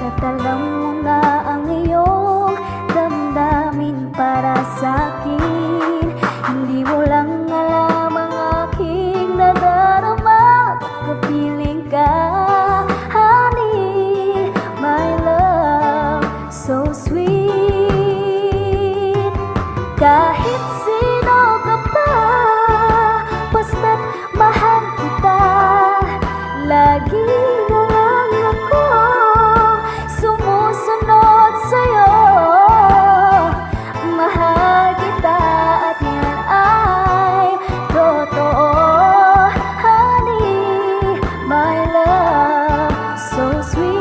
Pagkat alam mo na ang iyong damdamin para sa'kin. Hindi mo lang alam ang aking nadarama. Pagkapiling ka, honey, my love, so sweet. Kahit sino ka pa, basta't mahal kita. Lagi na lang ako sumusunod sa'yo. Mahal kita at yan ay totoo, honey, my love, so sweet.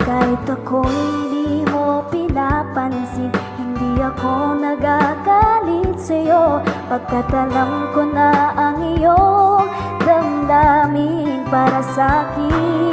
Kahit ako'y di mo pinapansin, hindi ako nagagalit sa'yo. Pagkat alam ko na ang iyong damdamin para sa'kin.